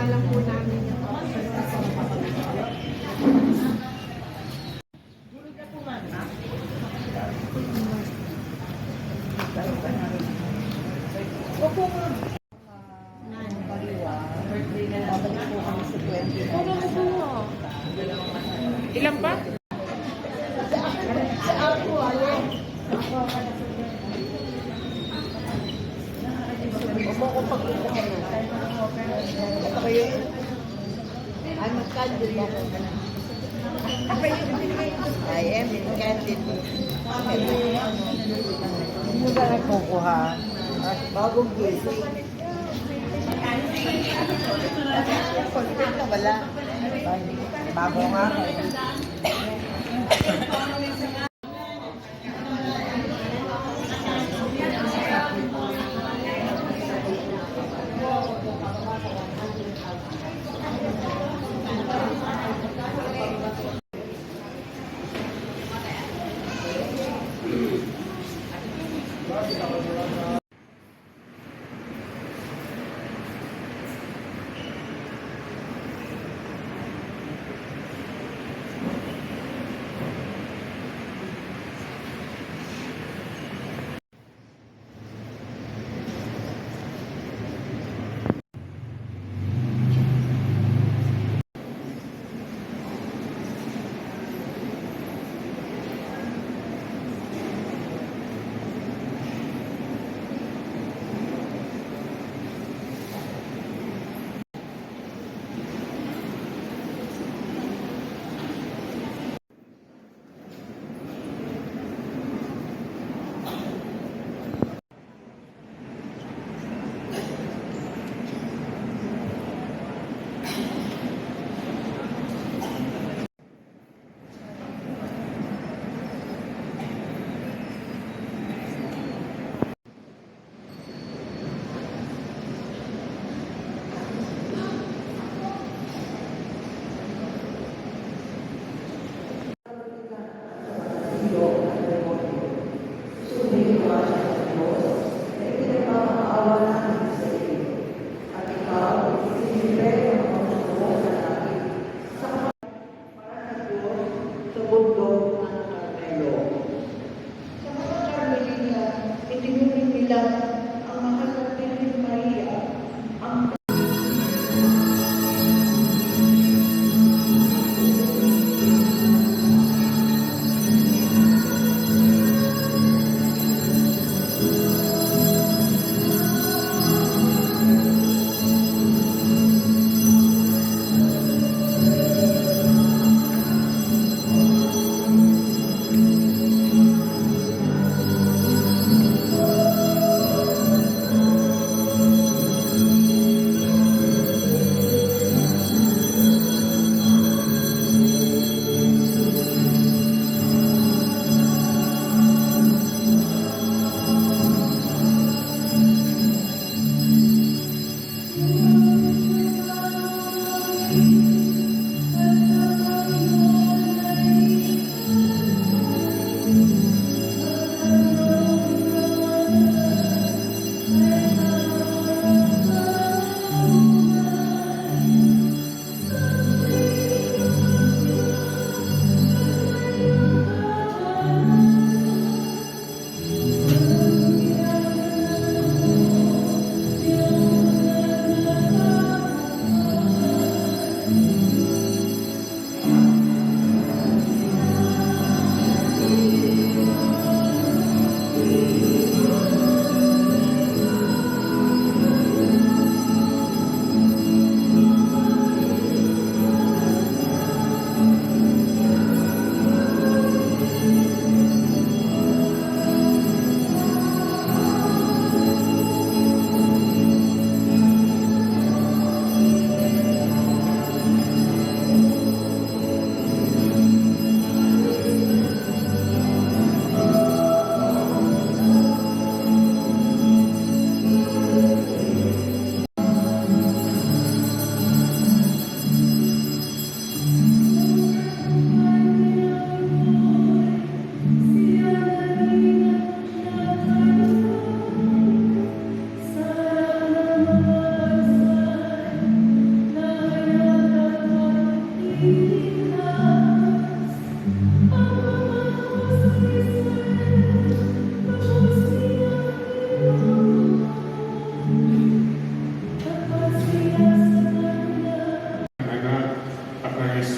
lang po namin yung Opo, ma'am. Birthday na babalik po kami sa 20. Ilan pa? sa ako, alin. Opo ko pagkukuha mo. Ito kayo. Ay, mag-candle ba ako? I am in candle. Hindi ba nagkukuha? Bagong gising. Content na wala. Bago nga.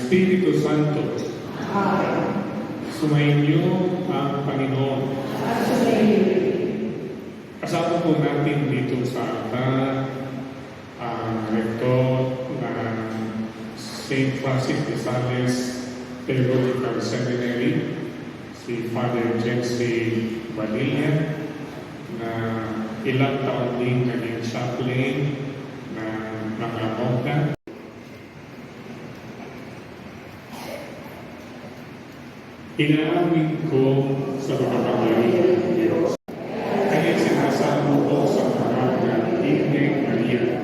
Espiritu Santo, Amen. sumainyo ang Panginoon. At sumayin. Kasama po natin dito sa altar ang rektor ng St. Francis de Sales Theological Seminary, si Father Jensi Badilla, na ilang taon din naging chaplain ng mga monka. Inaamin ko sa makapangyarihan ng Diyos. Kaya sinasamo ko sa pangalan ng Ibig Maria,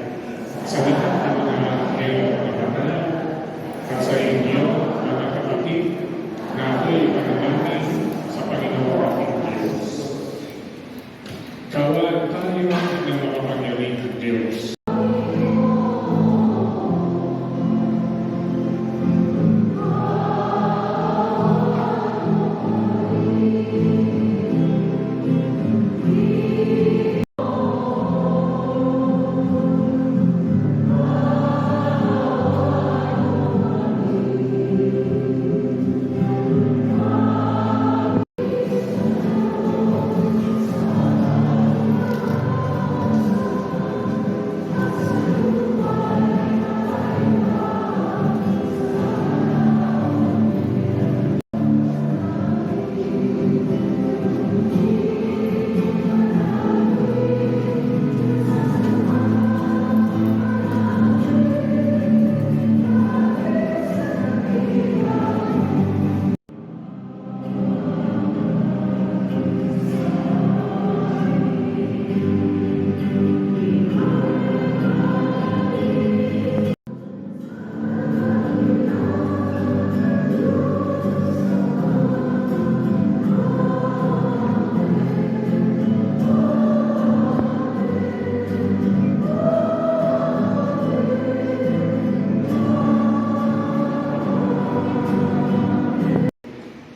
sa lahat ng mga anghel na banal, at sa inyo, mga kapatid, na ako'y panalangin sa Panginoon ating Diyos. Kawalan tayo ng makapangyarihan ng Diyos.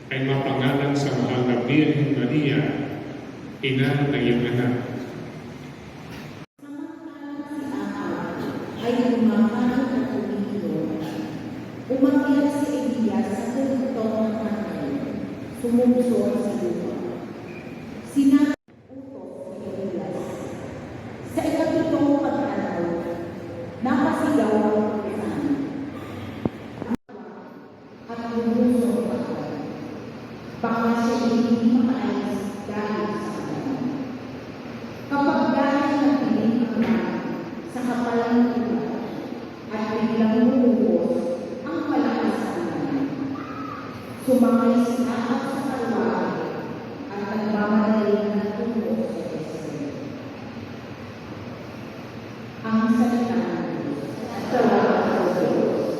Ay mapangalan sa mahal na Birhen Maria, ina ng iyong anak. Ay lumaman at umilo. Umakyat si Elias sa kulitong ng kanal. Sumungsod sa lupa. Sinabi utos ni Elias. Sa ikapitong pag-araw, napasigaw ang kapitan. At lumusong ako. Baka siya hindi makaalis dahil sa kanan. Kapag dahil napiling ang lahat sa kapalang lupa at biglang lumubos ang malakas sa kanan, sumakay si Ahab sa kalwahe at nagmamadali na tungo sa Israel. Ang salita ng Diyos. Salamat sa Diyos.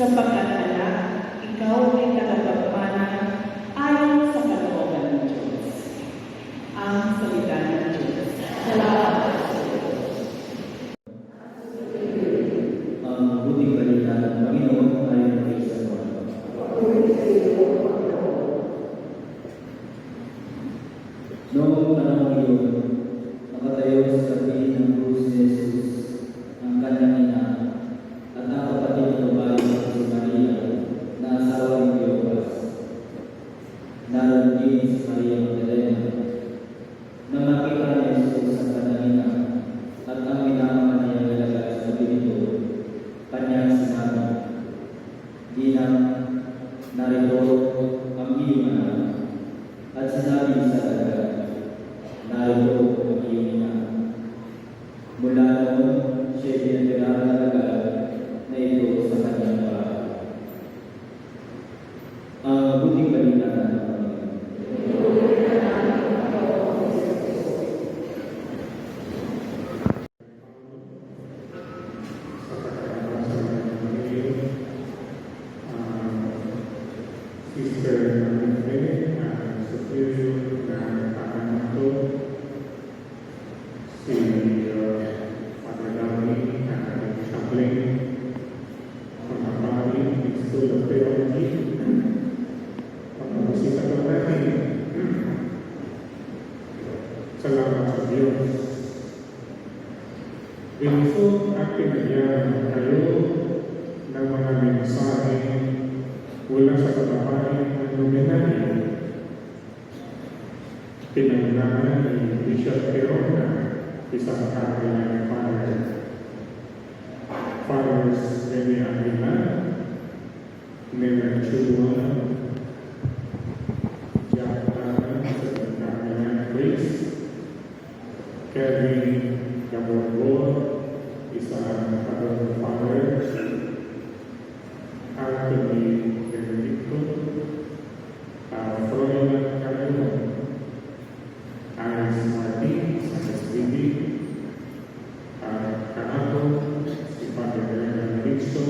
sapagkat anak, ikaw ay tagapagmana ayon sa kalooban ng Diyos. Ang salita ng Diyos. Salamat sa Diyos. Ang mabuting balita ng Panginoon ayon kay San Juan. Noong panahon iyon, nakatayo sa tabi ng krus ni Jesus ang kanyang ina at ang kapatid na babae na si Maria na asawa ni Cleopas. Naroon din si Maria Magdalena. Nang nakita ni Jesus ang kanyang ina at ang minamang kanyang nilagay sa tabi nito, kanyang sinabi, "Ginang, narito ang iyong anak." At sinabi sa agad, "Narito ang iyong ina." Mula noon, siya pinagdalagan agad na ito sa kanyang bahay. Ang mabuting balita ng Panginoon. Sister Marie, superior na Panginoto, si Father Dami, chaplain, pagkakali, School of Theology, pagkakasita ko natin. Salamat sa Diyos. Before at pinagyan kayo ng mga mensahe mula sa kababayan ng nominalyo, pinaglaman ni Bishop Perona, isang Catholic father, Fathers Rene Avila, Nena Chua, Jack Dana, sa Catholic Grace, Kevin Gaborgor, isang Catholic father, Anthony Benedicto, Froilan Calderon, Alice Martin, sa SBD, Canato, si Father Bernard Risto,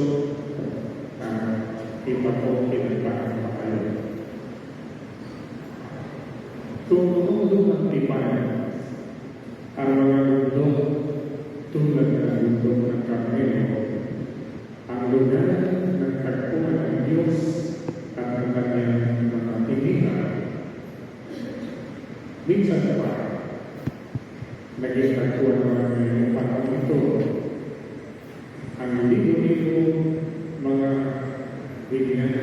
iba po kinagpaan pa kayo. Tumutulong ang tipan ang mga mundo tulad ng mundo ng Carmelo, ang lugar ng tagpuan ng Diyos at ng kanyang mga pilihan. Minsan pa, naging tagpuan namin yung panahon ito. Ang libo-libo mga bigyan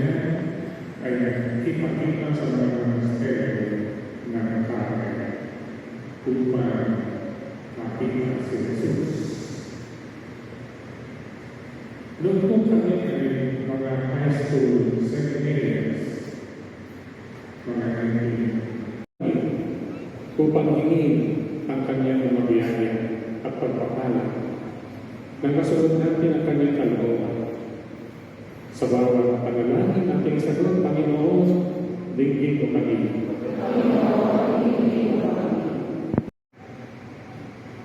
ay nagkipakita sa mga monasteryo ng Carmelo upang makita si Jesus. Doon po kami ay mga high school seminaries, mga kaibigan, upang hingin ang kanyang mga biyaya at pagpapala nang masunod natin ang kanyang kalooban. Sa bawat panalangin nating sagot, Panginoon, dinggin mo kami.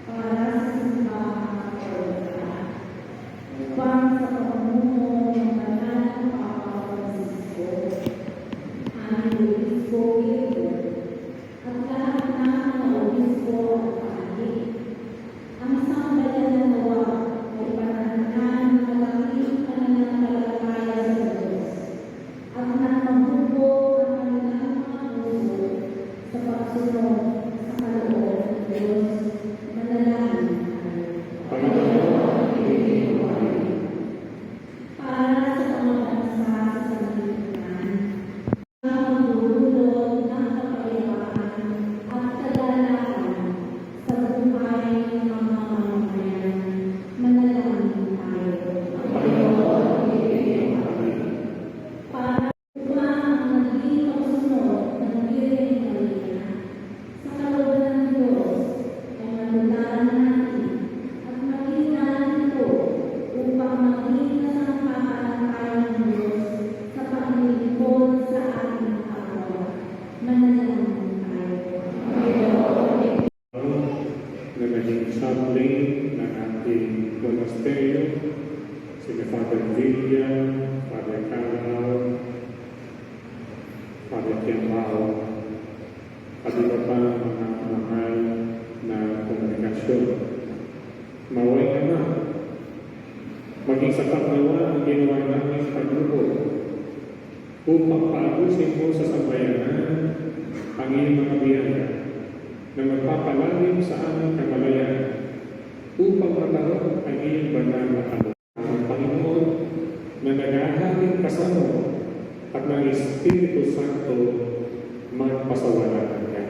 Para sa simbahan upang sa pamumuno ng banal na Papa Francisco, aming obispo Pedro, at lahat ng mga obispo at pari, ang sambayan na nawa ay pananahan ng malaking pananampalataya sa Diyos at nang mabubo ang kanilang mga puso sa pagsunod sa kaloob ng Diyos. Manalangin tayo. Para sa mga bansa sa sanlibutan, na magdudulot ng kapayapaan at kagalakan sa buhay ng mga mamamayan, manalangin tayo. Para upang ang naging pagsunod ng Birhen Maria sa kalooban ng Diyos ay matularan natin at makitaan ito upang maging kasangkapan tayo ng Diyos sa paglilingkod sa ating kapwa. Manalangin tayo. Na naging chaplain ng ating monasteryo, si Father William, pagyakyambao at iba pa mga mahal na komunikasyon. Maway ka na. Maging sapat nawa ang ginawa namin pagrupo upang paabusin mo sa sambayanan ang iyong mga biyaya na magpapalalim sa aming kamalayan upang matarong ang iyong banal na anak. Ang Panginoon na nag-ahalin kasama at ng Espiritu Santo magpasawalanan ka.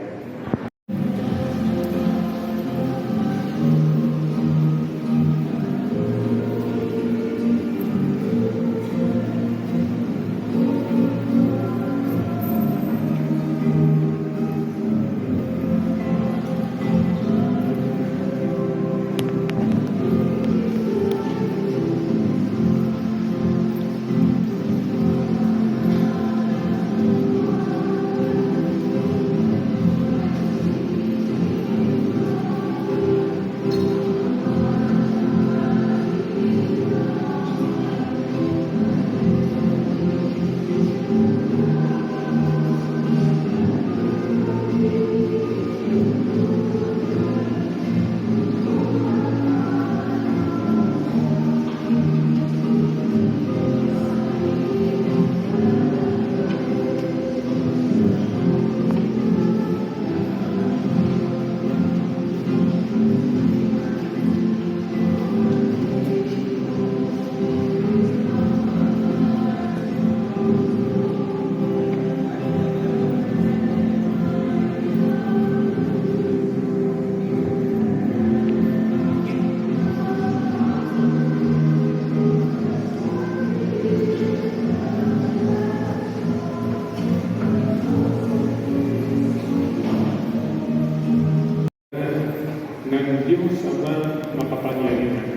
Ng Diyos Ama makapangyarihan.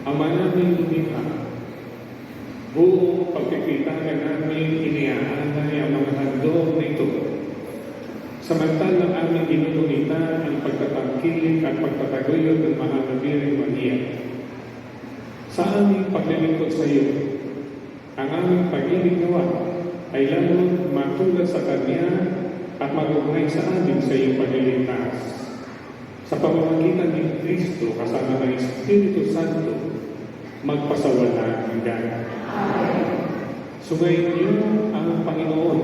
Ama namin lumikha, buong pagpipitangan namin iniaalay ang mga handog na ito. Samantalang aming ginugunita ang pagtatangkilik at pagtataguyod ng Mahal na Birheng Maria. Sa aming paglilingkod sa iyo, ang aming pag-ibig nawa ay lalong matulad sa Kanya at magugnay sa amin sa iyong pagliligtas. Sa pamamagitan ni Kristo kasama ng Espiritu Santo, magpasawala hanggan. Sumayin niyo ang Panginoon.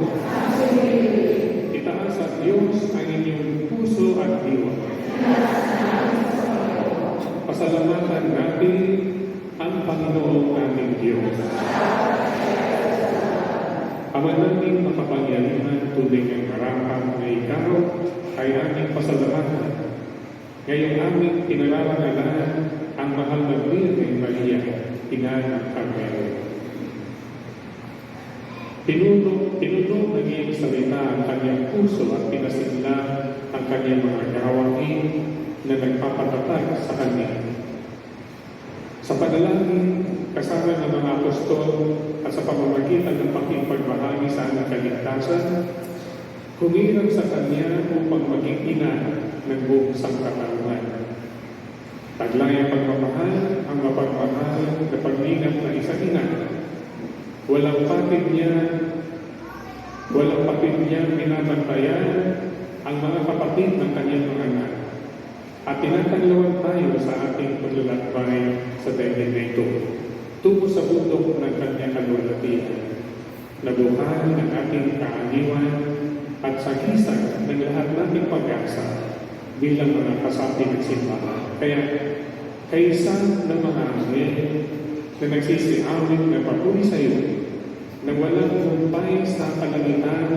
Itaas sa Diyos ang inyong puso at diwa. Pasalamatan natin ang Panginoon naming Diyos. Ama namin makapangyarihan, tunay ng harapan na ikaw ay aming pasalamatan. Ngayong aming pinararangalan ang mahal na Birheng Maria, ina ng Carmelo. Pinuno ng iyong salita ang kanyang puso at pinasigla ang kanyang mga gawain na nagpapatatag sa kanya. Sa panalangin, kasama ng mga apostol at sa pamamagitan ng pakipagbahagi sa ating kaligtasan, humiram sa Kanya upang maging ina ng buong sangkatauhan. Taglay ang pagmamahal, ang mapagmahal na paglingap na isang ina. Walang patid niya binabantayan ang mga kapatid ng kanyang mga anak. At tinataglawan tayo sa ating paglalakbay sa daigdig na ito, tungo sa bundok ng kanyang kalwalhatian, na buhay ng ating kaaniwan at sagisag ng lahat nating pag-asa bilang mga kasapi ng simbahan. Kaya, kaisa ng mga anghel na nagsisiawit na papuri sa iyo, na walang humpay sa kalangitan,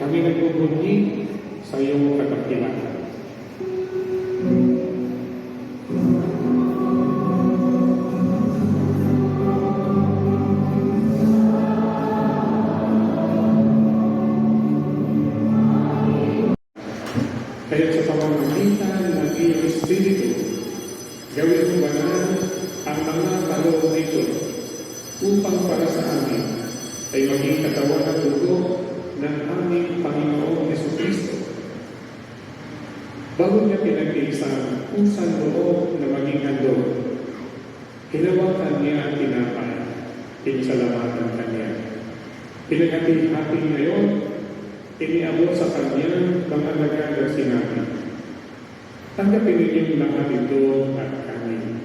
kami nagbubunyi sa iyong kadakilaan. Kaya sa pamamagitan ng iyong Espiritu, gawin mo banal ang mga kaloob nito upang para sa amin ay maging katawan at dugo ng aming Panginoong Jesucristo. Bago niya pinag-iisang kusang loob na maging handog, hinawakan niya ang tinapay, pinasalamatan kanya. Pinag-hati-hati niya yun, iniabot sa kanya mga alagad at sinabi, "Tanggapin ninyong lahat ito at kanin.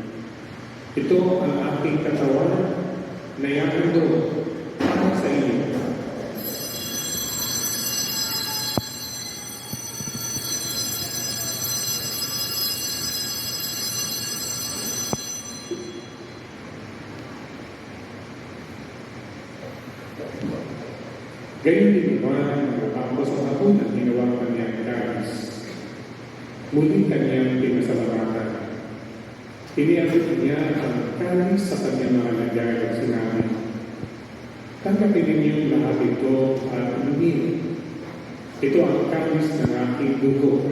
Ito ang aking katawan na ihahandog para sa inyo." Gayon din naman, matapos ang hapunan, hinawakan niya ang kanis. Muli kanyang pinasalamatan. Iniabot niya ang kanis sa kanyang mga lagay at sinabi, "Tanggapin ninyong lahat ito at inumin. Ito ang kanis ng aking dugo,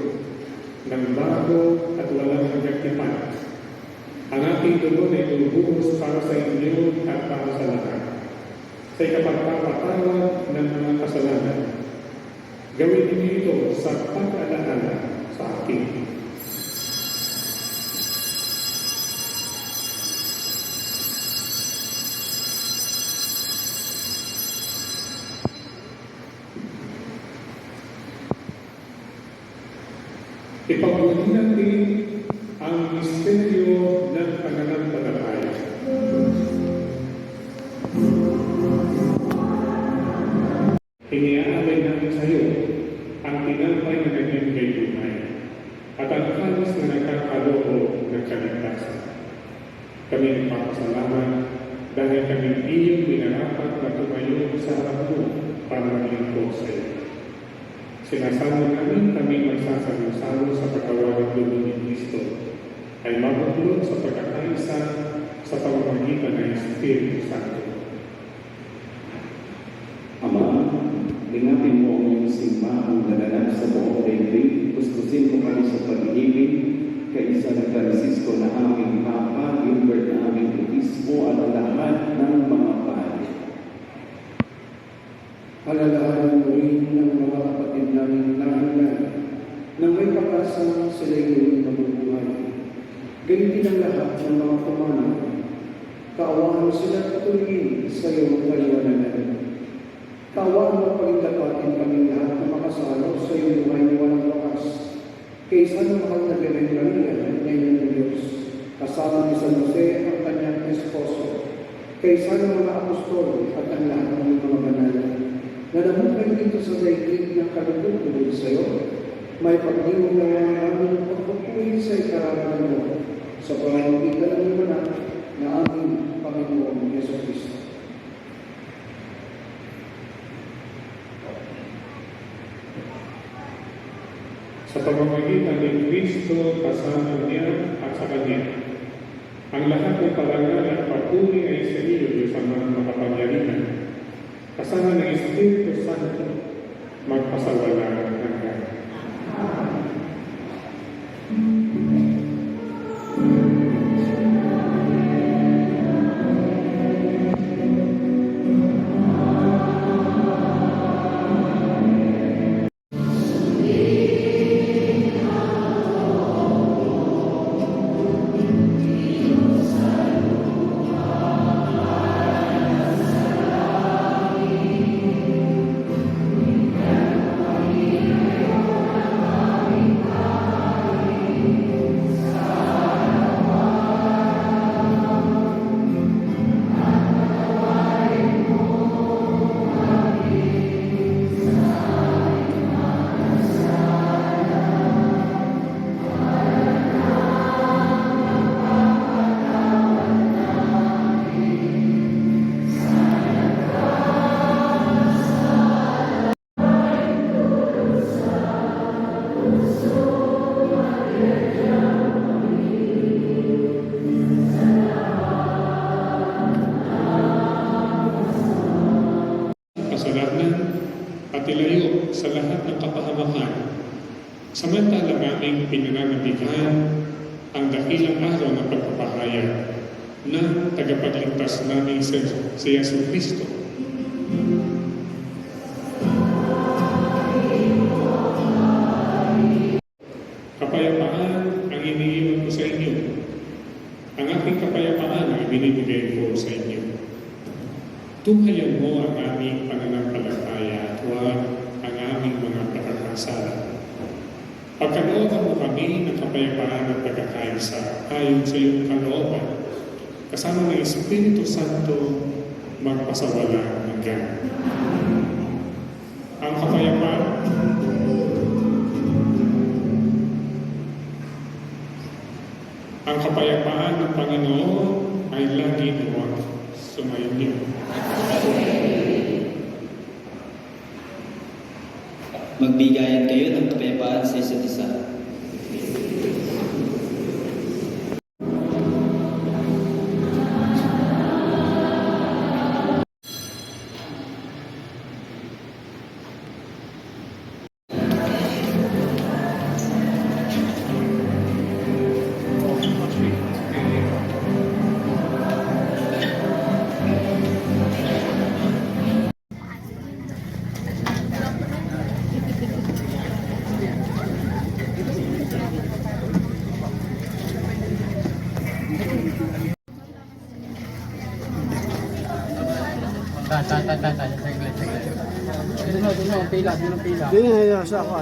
ng bago at walang hanggang. Ang aking dugo na ibubuhos para sa inyo at para sa lahat, sa ikapagpapatawad ng mga kasalanan. Gawin niyo ito sa pag-alala sa akin." Ipagmuli natin ang misteryo ng pananampalataya. Iniaalay namin sa iyo ang tinapay na naging kay tunay at ang kanis na nagkakaloob ng kaligtasan. Kami nagpapasalamat dahil kami iyong minarapat na tumayo sa harap mo para maglingkod sa iyo. Sinasama namin kami magsasalo-salo sa pagkawan ng dugo ni Kristo ay mabuklod sa pagkakaisa sa pamamagitan ng Espiritu Santo. Ama, ingapin mo ang iyong simbahan na naganap sa buong daigdig. Gustusin mo kami sa pag-ibig kay San Francisco na aming Papa, Gilbert na aming Obispo at lahat ng mga pari. Alalahanan mo rin ng mga kapatid namin nahanlan na may pag-asa sila yung mabubuhay. Ganyan din ang lahat ng mga pumanaw. Kaawahan mo sila patuloyin sa iyong kaliwanagan. Kaawahan mo pagdapatin kami lahat na makasalo sa iyong buhay na walang wakas. Kaysa ng mahal na Birhen Maria, ngayon ng Diyos, kasama ni San Jose ang kanyang esposo, kaysa ng mga apostol at ang lahat ng mga banal, na namukay dito sa daigdig ng kalugod sa iyo, may pagdiwang na namin ang pagpupuli sa ikararan mo sa pamamagitan ng imanak na aming Panginoon Yeso Cristo. Sa pamamagitan ni Kristo kasama niya at sa Kanya, ang lahat ng parangal at papuri ay sa iyo, Diyos ang mga makapangyarihan, kasama ng Espiritu Santo, magpasawala hanggan. Kasalanan at ilayo sa lahat ng kapahamakan, samantalang aming pinananabikan ang dakilang araw ng pagpapahayag na tagapagligtas namin si Yesu Cristo. kapayapaan ang iniiwan ko sa inyo. Ang aking kapayapaan ang ibinibigay ko sa inyo. Tunghayan mo ang aming pananampalataya at huwag ang aming mga pagkakasala. Pagkalooban mo kami ng kapayapaan at pagkakaisa ayon sa iyong kalooban, kasama ng Espiritu Santo, magpasawalang hanggan. Ang kapayapaan ng Panginoon ay lagi nawag sumainyo. Magbigayan kayo ng kapayapaan sa isa't isa. Hindi, sa ako.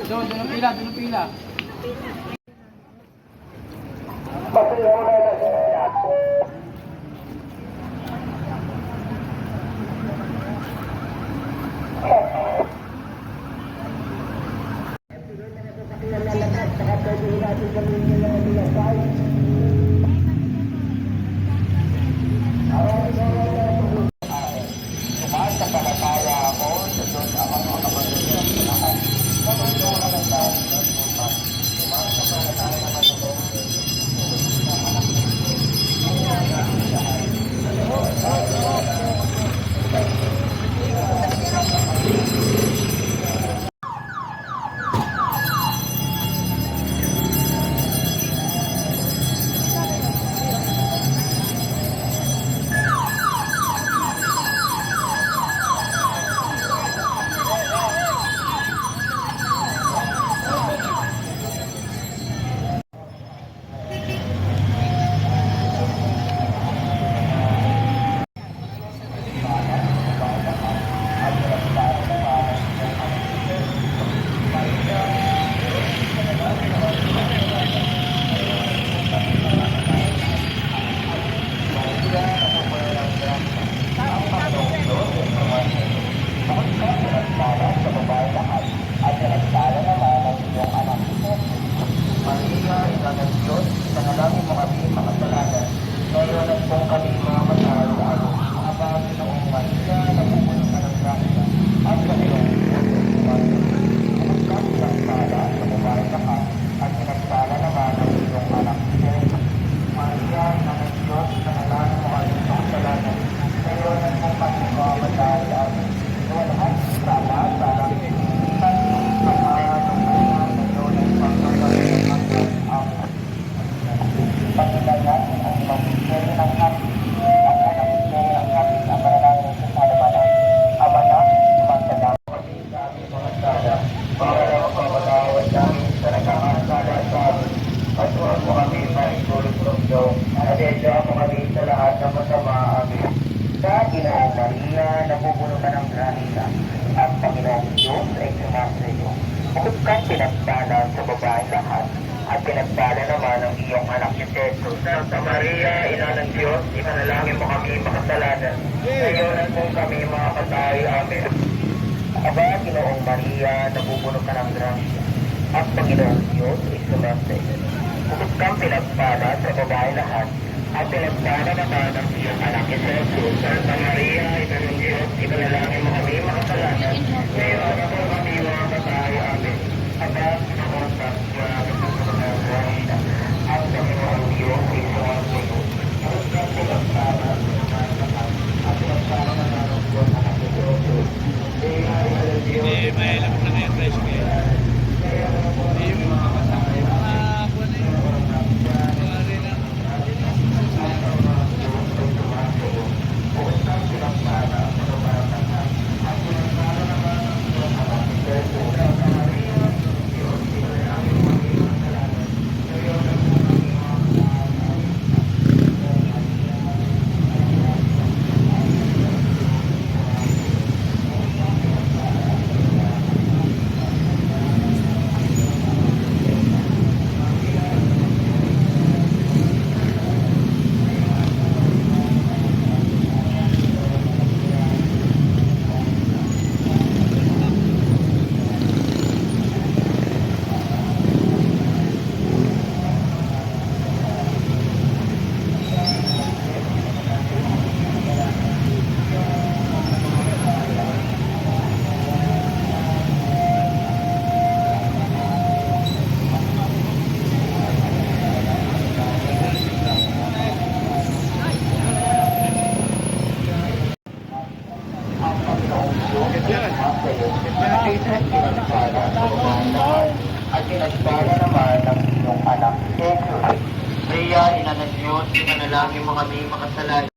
Doon ang pila, doon ang pila. Bukod kang pinagpala sa babaeng lahat, at pinagpala naman ang iyong anak ni Jesus. Santa Maria, Ina ng Diyos, ipanalangin mo kami makasalanan. Ngayon at kung kami makakatay, amen. Aba, Ginoong Maria, nabubuno ka ng grasya, at Panginoong Diyos ay sumasa iyo. Bukod kang pinagpala sa babaeng lahat, at pinagpala naman ang iyong anak ni Jesus. Santa Maria, Ina ng Diyos, ipanalangin mo kami makasalanan. Ngayon at kung kami makakatay, amen. Aba, Ginoong Maria, nabubuno ka ng grasya, at Panginoong Diyos ay sumasa iyo. mo kami makasalanan.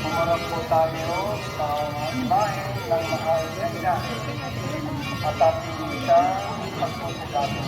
Pumarap po tayo sa imahen ng mahal na ina at ating siya pagpupukato.